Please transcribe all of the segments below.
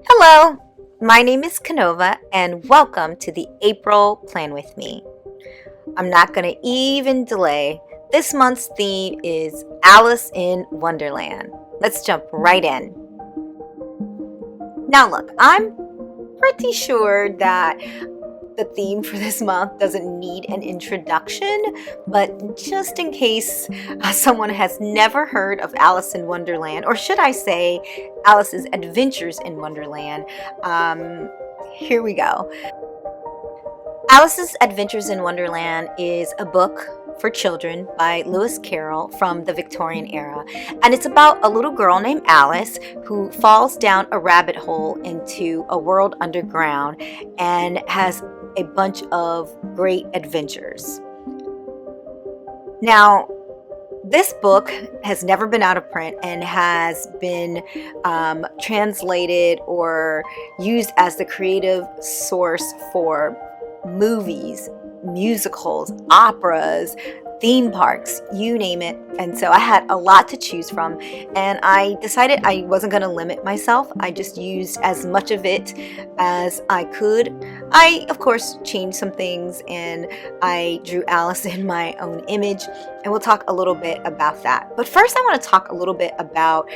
Hello, my name is Kanova and welcome to the April Plan With Me. I'm not going to even delay. This month's theme is Alice in Wonderland. Let's jump right in. Now look, I'm pretty sure that the theme for this month doesn't need an introduction, but just in case someone has never heard of Alice in Wonderland, or should I say Alice's Adventures in Wonderland, here we go. Alice's Adventures in Wonderland is a book for children by Lewis Carroll from the Victorian era, and it's about a little girl named Alice who falls down a rabbit hole into a world underground and has a bunch of great adventures. Now, this book has never been out of print and has been translated or used as the creative source for movies, musicals, operas, theme parks, you name it. And so I had a lot to choose from, and I decided I wasn't going to limit myself. I just used as much of it as I could. I, of course, changed some things, and I drew Alice in my own image, and we'll talk a little bit about that. But first, I want to talk a little bit about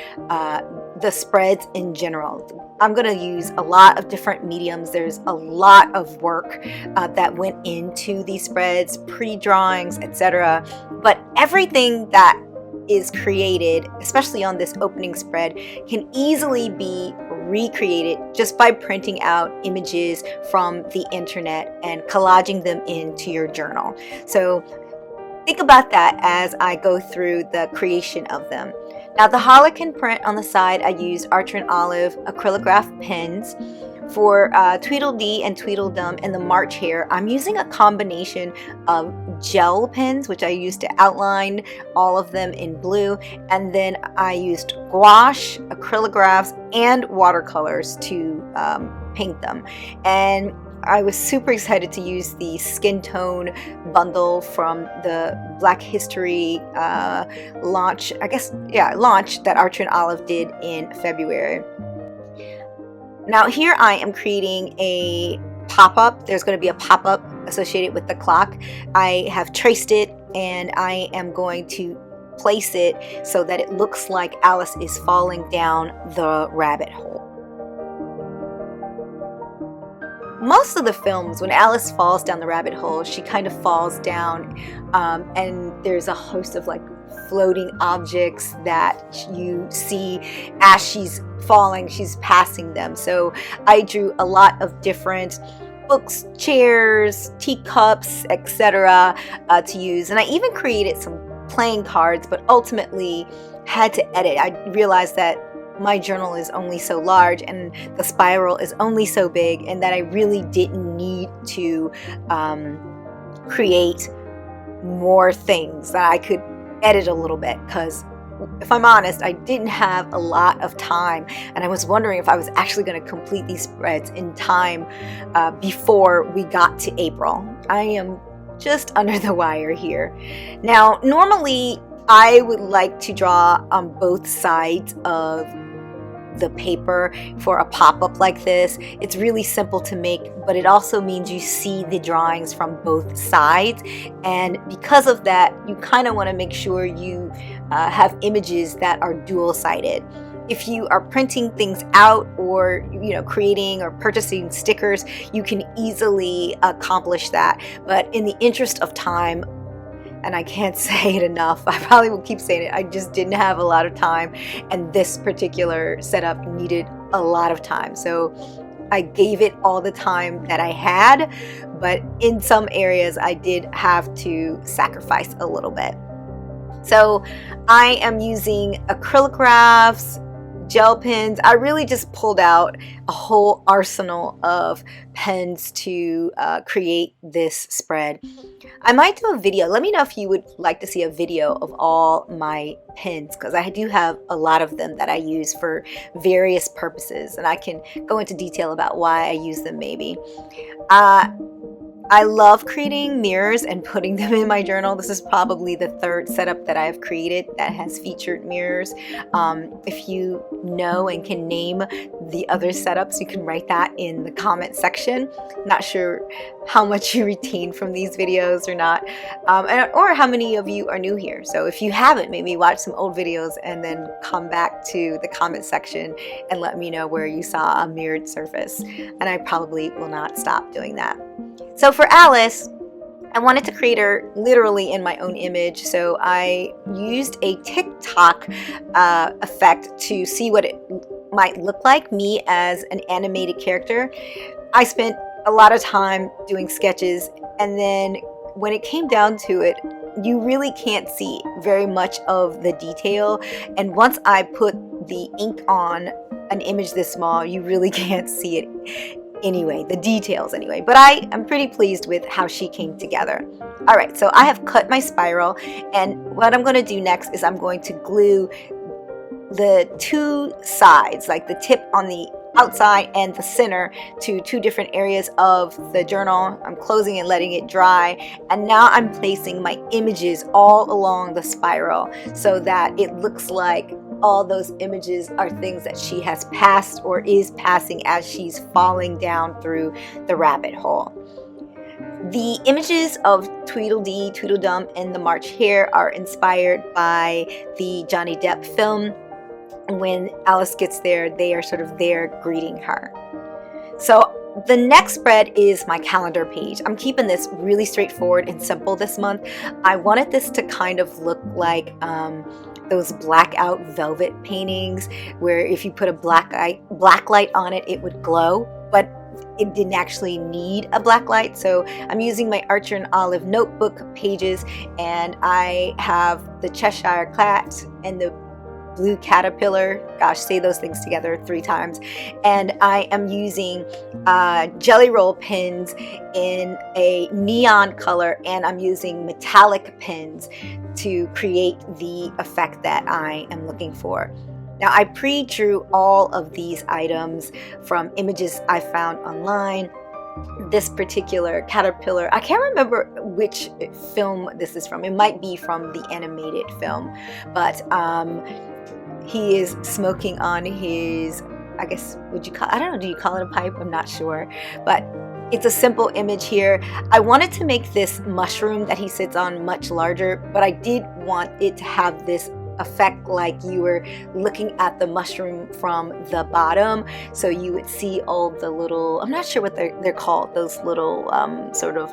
the spreads in general. I'm going to use a lot of different mediums. There's a lot of work that went into these spreads, pre-drawings, etc. But everything that is created, especially on this opening spread, can easily be recreated just by printing out images from the internet and collaging them into your journal. So think about that as I go through the creation of them. Now, the Harlequin print on the side, I used Archer and Olive Acrylograph Pens. For Tweedledee and Tweedledum and the March Hare, I'm using a combination of gel pens, which I used to outline all of them in blue, and then I used gouache, acrylographs, and watercolors to paint them. And I was super excited to use the skin tone bundle from the Black History launch that Archer and Olive did in February. Now here I am creating a pop-up. There's going to be a pop-up associated with the clock. I have traced it, and I am going to place it so that it looks like Alice is falling down the rabbit hole. Most of the films, when Alice falls down the rabbit hole, she kind of falls down, and there's a host of like floating objects that you see as she's falling, she's passing them. So I drew a lot of different books, chairs, teacups, etc. To use, and I even created some playing cards, but ultimately had to edit. I realized that my journal is only so large and the spiral is only so big, and that I really didn't need to create more things, that I could edit a little bit, because if I'm honest, I didn't have a lot of time, and I was wondering if I was actually going to complete these spreads in time before we got to April. I am just under the wire here. Now, normally I would like to draw on both sides of the paper for a pop-up like this. It's really simple to make, but it also means you see the drawings from both sides, and because of that, you kind of want to make sure you have images that are dual-sided. If you are printing things out, or creating or purchasing stickers, you can easily accomplish that, but in the interest of time, and I can't say it enough, I probably will keep saying it, I just didn't have a lot of time, and this particular setup needed a lot of time. So I gave it all the time that I had, but in some areas I did have to sacrifice a little bit. So I am using acrylographs, gel pens. I really just pulled out a whole arsenal of pens to create this spread. I might do a video. Let me know if you would like to see a video of all my pens, because I do have a lot of them that I use for various purposes, and I can go into detail about why I use them maybe. I love creating mirrors and putting them in my journal. This is probably the third setup that I've created that has featured mirrors. If you know and can name the other setups, you can write that in the comment section. Not sure how much you retain from these videos or not, or how many of you are new here. So if you haven't, maybe watch some old videos and then come back to the comment section and let me know where you saw a mirrored surface. And I probably will not stop doing that. So for Alice, I wanted to create her literally in my own image, so I used a TikTok effect to see what it might look like, me as an animated character. I spent a lot of time doing sketches, and then when it came down to it, you really can't see very much of the detail, and once I put the ink on an image this small, you really can't see it anyway, the details anyway, but I am pretty pleased with how she came together. All right, so I have cut my spiral, and what I'm going to do next is I'm going to glue the two sides, like the tip on the outside and the center, to two different areas of the journal. I'm closing and letting it dry, and now I'm placing my images all along the spiral so that it looks like all those images are things that she has passed or is passing as she's falling down through the rabbit hole. The images of Tweedledee, Tweedledum, and the March Hare are inspired by the Johnny Depp film. When Alice gets there, they are sort of there greeting her. So the next spread is my calendar page. I'm keeping this really straightforward and simple this month. I wanted this to kind of look like those blackout velvet paintings where if you put a black light on it, it would glow, but it didn't actually need a black light. So I'm using my Archer and Olive notebook pages, and I have the Cheshire Cat and the blue caterpillar. Gosh, say those things together 3 times. And I am using Jellyroll pens in a neon color, and I'm using metallic pens to create the effect that I am looking for. Now, I pre-drew all of these items from images I found online. This particular caterpillar, I can't remember which film this is from. It might be from the animated film, but he is smoking on his, I guess, I don't know, do you call it a pipe? I'm not sure, but it's a simple image here. I wanted to make this mushroom that he sits on much larger, but I did want it to have this effect like you were looking at the mushroom from the bottom, so you would see all the little, I'm not sure what they're called, those little sort of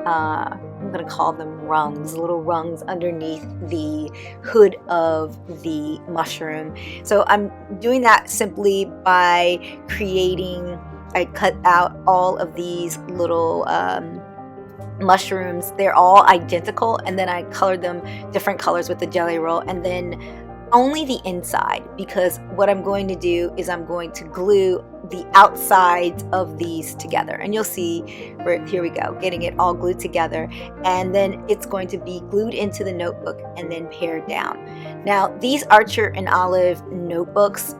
I'm gonna call them rungs, little rungs underneath the hood of the mushroom. So I'm doing that simply by I cut out all of these little mushrooms. They're all identical, and then I colored them different colors with the Jellyroll, and then only the inside, because what I'm going to do is I'm going to glue the outsides of these together, and you'll see here we go, getting it all glued together, and then it's going to be glued into the notebook and then pared down. Now, these Archer and Olive notebooks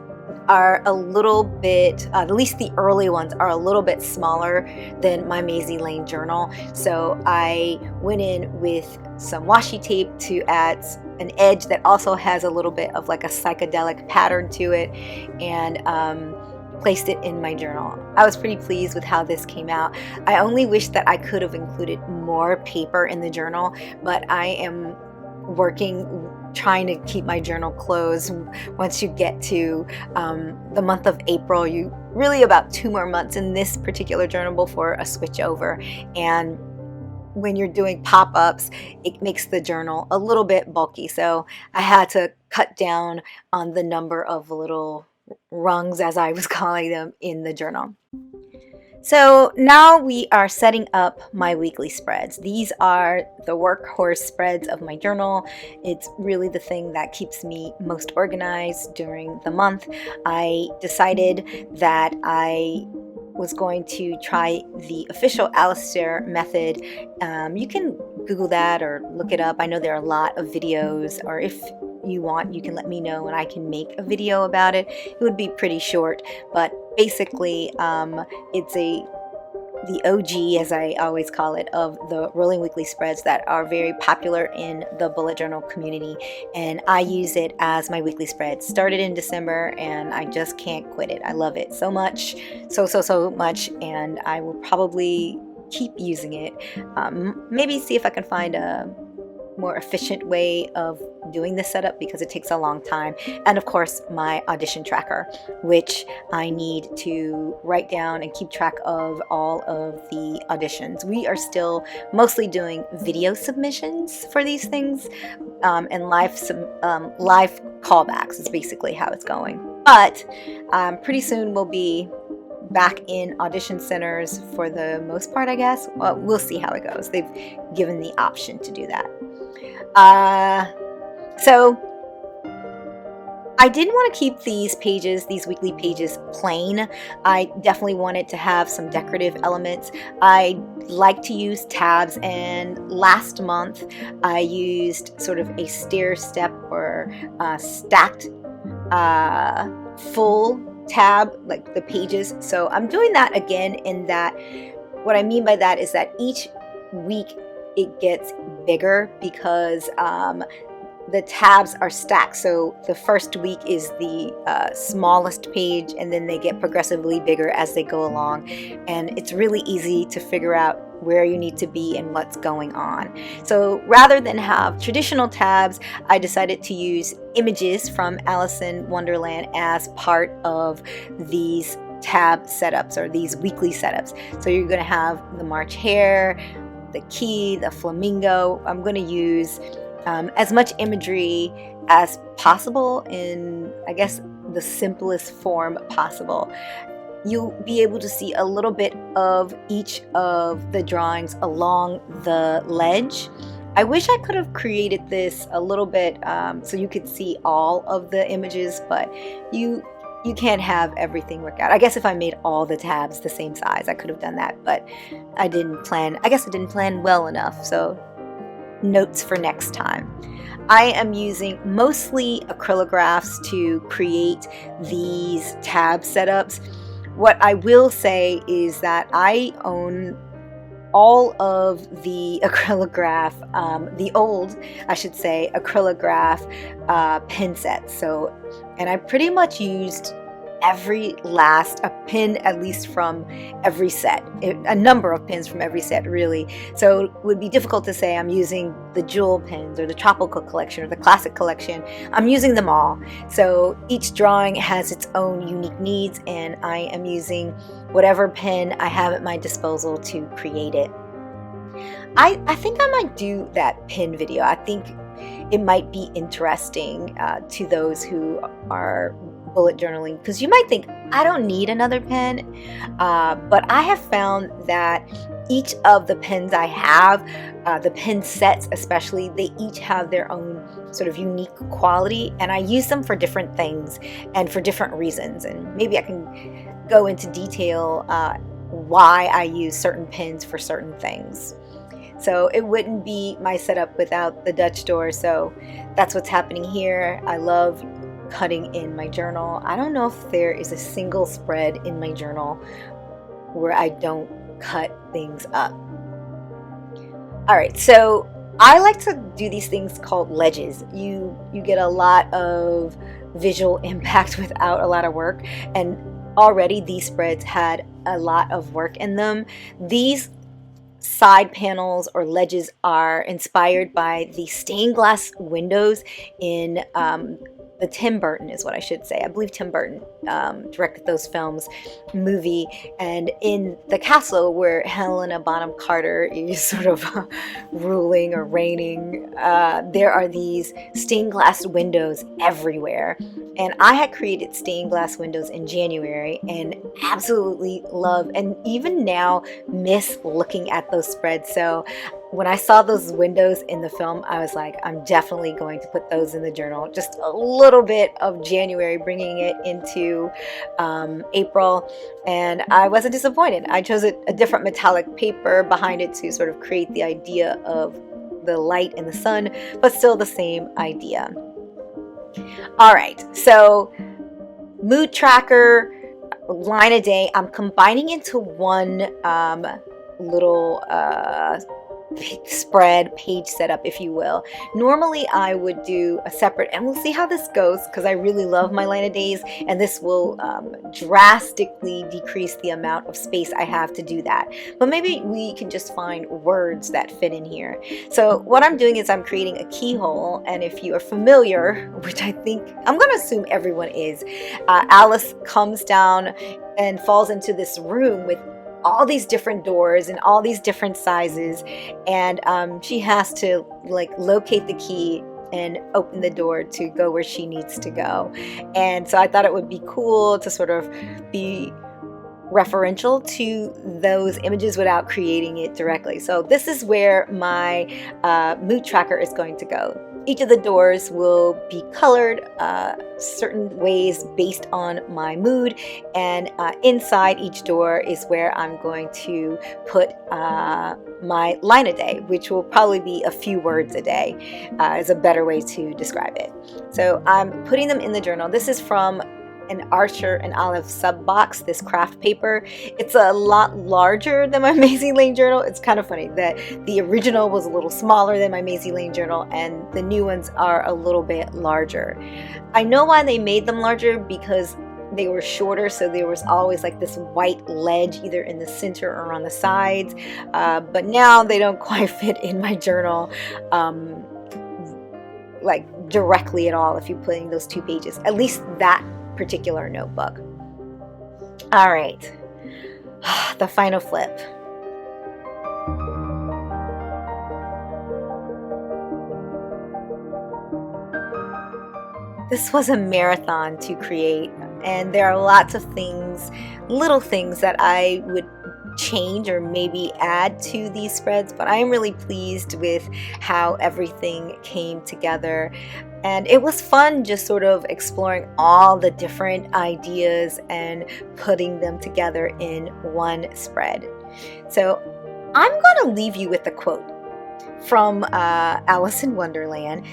are a little bit, at least the early ones are a little bit smaller than my Maisie Lane journal. So I went in with some washi tape to add an edge that also has a little bit of like a psychedelic pattern to it, and placed it in my journal. I was pretty pleased with how this came out. I only wish that I could have included more paper in the journal, but I am trying to keep my journal closed. Once you get to the month of April, you really about 2 more months in this particular journal before a switch over, and when you're doing pop-ups, it makes the journal a little bit bulky, so I had to cut down on the number of little rungs, as I was calling them, in the journal. So now we are setting up my weekly spreads. These are the workhorse spreads of my journal. It's really the thing that keeps me most organized during the month. I decided that I was going to try the official Alistair method. You can Google that or look it up. I know there are a lot of videos, or if you want, you can let me know and I can make a video about it. It would be pretty short, but basically it's a the OG, as I always call it, of the rolling weekly spreads that are very popular in the bullet journal community, and I use it as my weekly spread. Started in December and I just can't quit it. I love it so much, so much, and I will probably keep using it. Maybe see if I can find a more efficient way of doing this setup, because it takes a long time. And of course, my audition tracker, which I need to write down and keep track of all of the auditions. We are still mostly doing video submissions for these things, and live callbacks is basically how it's going. But pretty soon we'll be back in audition centers for the most part, I guess. Well, we'll see how it goes. They've given the option to do that. So I didn't want to keep these pages, these weekly pages, plain. I definitely wanted to have some decorative elements. I like to use tabs, and last month I used sort of a stair step or stacked full tab, like the pages. So I'm doing that again, in that what I mean by that is that each week it gets bigger, because the tabs are stacked. So the first week is the smallest page, and then they get progressively bigger as they go along, and it's really easy to figure out where you need to be and what's going on. So rather than have traditional tabs, I decided to use images from Alice in Wonderland as part of these tab setups, or these weekly setups. So you're going to have the March hare, the key, the flamingo. I'm going to use as much imagery as possible in, I guess, the simplest form possible. You'll be able to see a little bit of each of the drawings along the ledge. I wish I could have created this a little bit so you could see all of the images, but you can't have everything work out. I guess if I made all the tabs the same size, I could have done that, but I didn't plan. I guess I didn't plan well enough, so notes for next time. I am using mostly acrylographs to create these tab setups. What I will say is that I own all of the acrylograph, the old, I should say, acrylograph pen sets. So, and I pretty much used every last a pin, at least from every set, a number of pins from every set, really. So it would be difficult to say I'm using the jewel pins or the tropical collection or the classic collection. I'm using them all. So each drawing has its own unique needs, and I am using whatever pen I have at my disposal to create it. I think I might do that pin video. I think it might be interesting to those who are bullet journaling, because you might think, I don't need another pen, but I have found that each of the pens I have, the pen sets especially, they each have their own sort of unique quality, and I use them for different things and for different reasons, and maybe I can go into detail why I use certain pens for certain things. So it wouldn't be my setup without the Dutch door, so that's what's happening here. I love cutting in my journal. I don't know if there is a single spread in my journal where I don't cut things up. All right, so I like to do these things called ledges. You get a lot of visual impact without a lot of work, and already these spreads had a lot of work in them. These side panels or ledges are inspired by the stained glass windows in the Tim Burton is what I should say. I believe Tim Burton directed those films, movie, and in the castle where Helena Bonham Carter is sort of ruling or reigning, there are these stained glass windows everywhere. And I had created stained glass windows in January and absolutely love, and even now miss looking at those spreads. So when I saw those windows in the film, I was like, I'm definitely going to put those in the journal. Just a little bit of January, bringing it into April, and I wasn't disappointed. I chose a different metallic paper behind it to sort of create the idea of the light and the sun, but still the same idea. All right, so mood tracker, line a day. I'm combining into one little spread page setup, if you will. Normally I would do a separate, and we'll see how this goes because I really love my line a days, and this will drastically decrease the amount of space I have to do that. But maybe we can just find words that fit in here. So what I'm doing is I'm creating a keyhole, and if you are familiar, which I think I'm going to assume everyone is, Alice comes down and falls into this room with all these different doors and all these different sizes, and she has to like locate the key and open the door to go where she needs to go. And so I thought it would be cool to sort of be referential to those images without creating it directly. So this is where my mood tracker is going to go. Each of the doors will be colored certain ways based on my mood, and inside each door is where I'm going to put my line a day, which will probably be a few words a day, is a better way to describe it. So I'm putting them in the journal. This is from an Archer and Olive sub box, this craft paper. It's a lot larger than my Maisie Lane journal. It's kind of funny that the original was a little smaller than my Maisie Lane journal, and the new ones are a little bit larger. I know why they made them larger, because they were shorter, so there was always like this white ledge either in the center or on the sides, but now they don't quite fit in my journal like directly at all if you're putting those two pages, at least that particular notebook. All right, the final flip. This was a marathon to create, and there are lots of things, little things that I would change or maybe add to these spreads, but I am really pleased with how everything came together. And it was fun just sort of exploring all the different ideas and putting them together in one spread. So I'm going to leave you with a quote from Alice in Wonderland.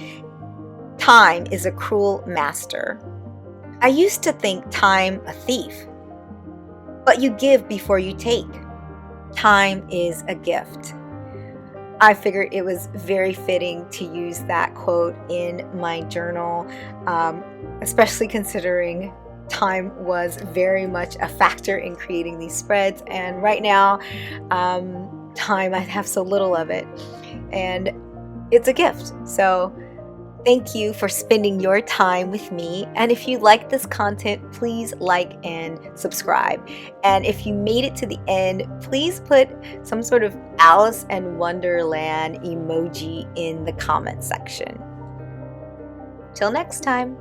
Time is a cruel master. I used to think time a thief, but you give before you take. Time is a gift. I figured it was very fitting to use that quote in my journal, especially considering time was very much a factor in creating these spreads. And right now, time, I have so little of it, and it's a gift. So thank you for spending your time with me. And if you like this content, please like and subscribe. And if you made it to the end, please put some sort of Alice in Wonderland emoji in the comment section. Till next time.